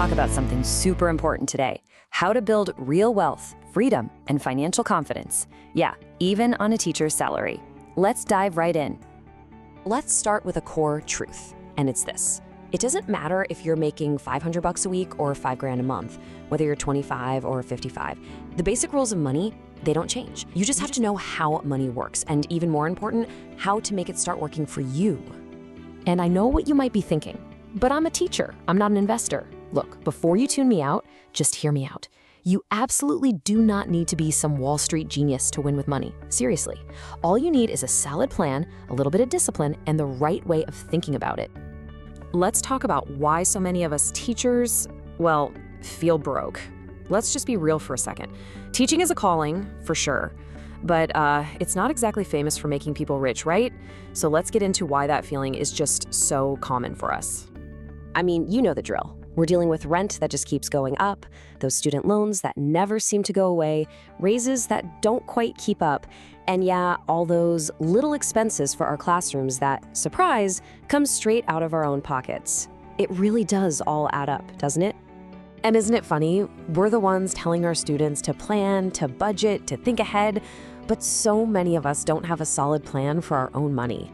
talk about something super important today: how to build real wealth, freedom, and financial confidence. Yeah, even on a teacher's salary. Let's dive right in. Let's start with a core truth, and it's this. It doesn't matter if you're making $500 a week or $5,000 a month, whether you're 25 or 55. The basic rules of money, they don't change. You just have to know how money works, and even more important, how to make it start working for you. And I know what you might be thinking, but I'm a teacher, I'm not an investor. Look, before you tune me out, just hear me out. You absolutely do not need to be some Wall Street genius to win with money. Seriously. All you need is a solid plan, a little bit of discipline, and the right way of thinking about it. Let's talk about why so many of us teachers, well, feel broke. Let's just be real for a second. Teaching is a calling, for sure, but it's not exactly famous for making people rich, right? So let's get into why that feeling is just so common for us. I mean, you know the drill. We're dealing with rent that just keeps going up, those student loans that never seem to go away, raises that don't quite keep up, and yeah, all those little expenses for our classrooms that, surprise, come straight out of our own pockets. It really does all add up, doesn't it? And isn't it funny? We're the ones telling our students to plan, to budget, to think ahead, but so many of us don't have a solid plan for our own money.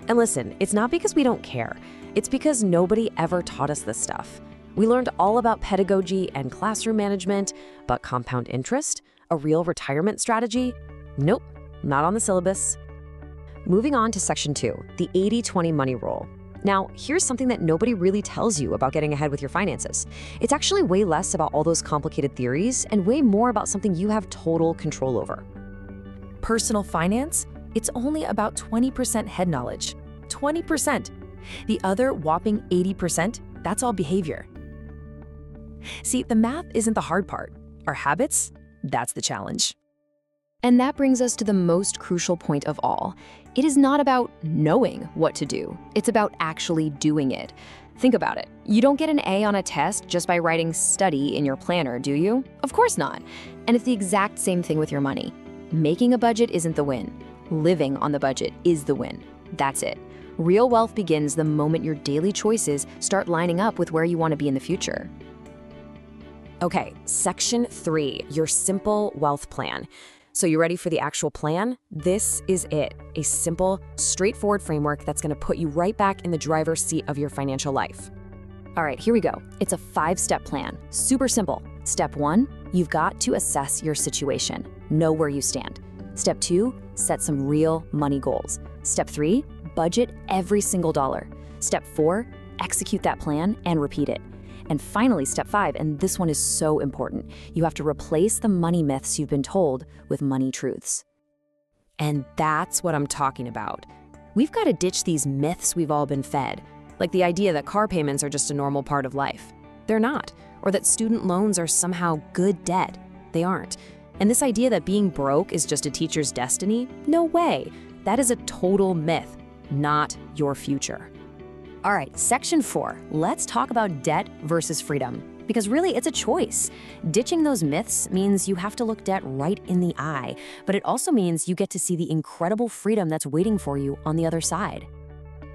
And listen, it's not because we don't care. It's because nobody ever taught us this stuff. We learned all about pedagogy and classroom management, but compound interest, a real retirement strategy? Nope, not on the syllabus. Moving on to Section 2, the 80-20 money rule. Now, here's something that nobody really tells you about getting ahead with your finances. It's actually way less about all those complicated theories and way more about something you have total control over. Personal finance? It's only about 20% head knowledge. 20%. The other whopping 80%, that's all behavior. See, the math isn't the hard part. Our habits, that's the challenge. And that brings us to the most crucial point of all. It is not about knowing what to do. It's about actually doing it. Think about it. You don't get an A on a test just by writing study in your planner, do you? Of course not. And it's the exact same thing with your money. Making a budget isn't the win. Living on the budget is the win. That's it. Real wealth begins the moment your daily choices start lining up with where you want to be in the future. Okay, Section 3, your simple wealth plan. So you ready for the actual plan? This is it, a simple, straightforward framework that's going to put you right back in the driver's seat of your financial life. All right, here we go. It's a 5-step plan, super simple. Step 1, you've got to assess your situation, know where you stand. Step 2, set some real money goals. Step 3, budget every single dollar. Step 4, execute that plan and repeat it. And finally, step 5, and this one is so important, you have to replace the money myths you've been told with money truths. And that's what I'm talking about. We've got to ditch these myths we've all been fed, like the idea that car payments are just a normal part of life. They're not. Or that student loans are somehow good debt. They aren't. And this idea that being broke is just a teacher's destiny? No way. That is a total myth, not your future. All right, Section 4, let's talk about debt versus freedom. Because really, it's a choice. Ditching those myths means you have to look debt right in the eye, but it also means you get to see the incredible freedom that's waiting for you on the other side.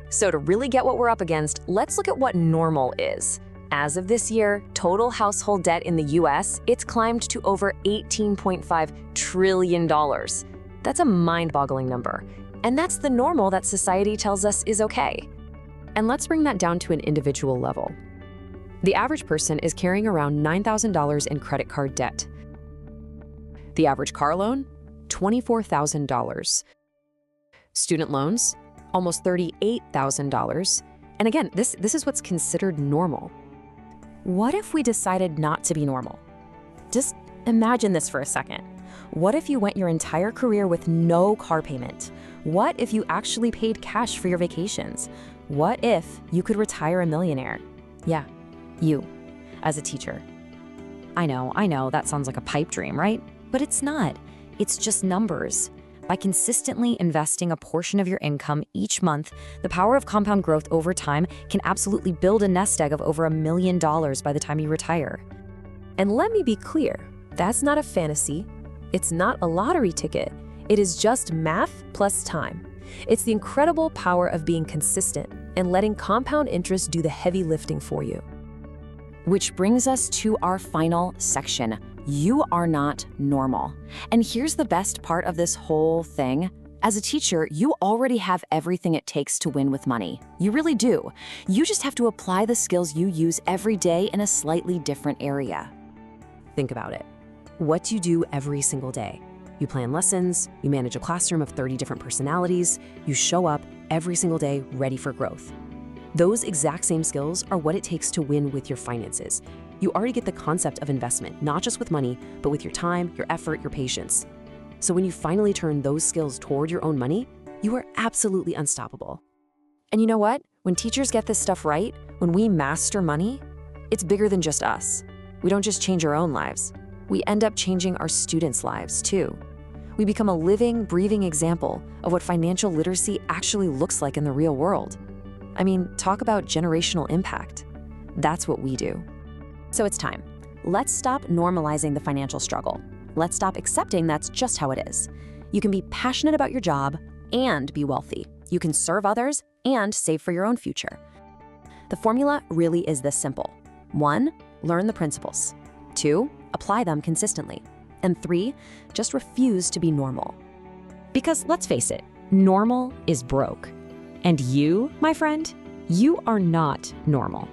So to really get what we're up against, let's look at what normal is. As of this year, total household debt in the US, it's climbed to over $18.5 trillion. That's a mind-boggling number. And that's the normal that society tells us is okay. And let's bring that down to an individual level. The average person is carrying around $9,000 in credit card debt. The average car loan, $24,000. Student loans, almost $38,000. And again, this is what's considered normal. What if we decided not to be normal? Just imagine this for a second. What if you went your entire career with no car payment? What if you actually paid cash for your vacations? What if you could retire a millionaire? Yeah, you, as a teacher. I know, that sounds like a pipe dream, right? But it's not. It's just numbers. By consistently investing a portion of your income each month, the power of compound growth over time can absolutely build a nest egg of over $1 million by the time you retire. And let me be clear, that's not a fantasy. It's not a lottery ticket. It is just math plus time. It's the incredible power of being consistent and letting compound interest do the heavy lifting for you. Which brings us to our final section. You are not normal. And here's the best part of this whole thing. As a teacher, you already have everything it takes to win with money. You really do. You just have to apply the skills you use every day in a slightly different area. Think about it. What do you do every single day? You plan lessons, you manage a classroom of 30 different personalities, you show up every single day ready for growth. Those exact same skills are what it takes to win with your finances. You already get the concept of investment, not just with money, but with your time, your effort, your patience. So when you finally turn those skills toward your own money, you are absolutely unstoppable. And you know what? When teachers get this stuff right, when we master money, it's bigger than just us. We don't just change our own lives. We end up changing our students' lives too. We become a living, breathing example of what financial literacy actually looks like in the real world. I mean, talk about generational impact. That's what we do. So it's time. Let's stop normalizing the financial struggle. Let's stop accepting that's just how it is. You can be passionate about your job and be wealthy. You can serve others and save for your own future. The formula really is this simple. 1, learn the principles. 2, apply them consistently. And 3, just refuse to be normal. Because let's face it, normal is broke. And you, my friend, you are not normal.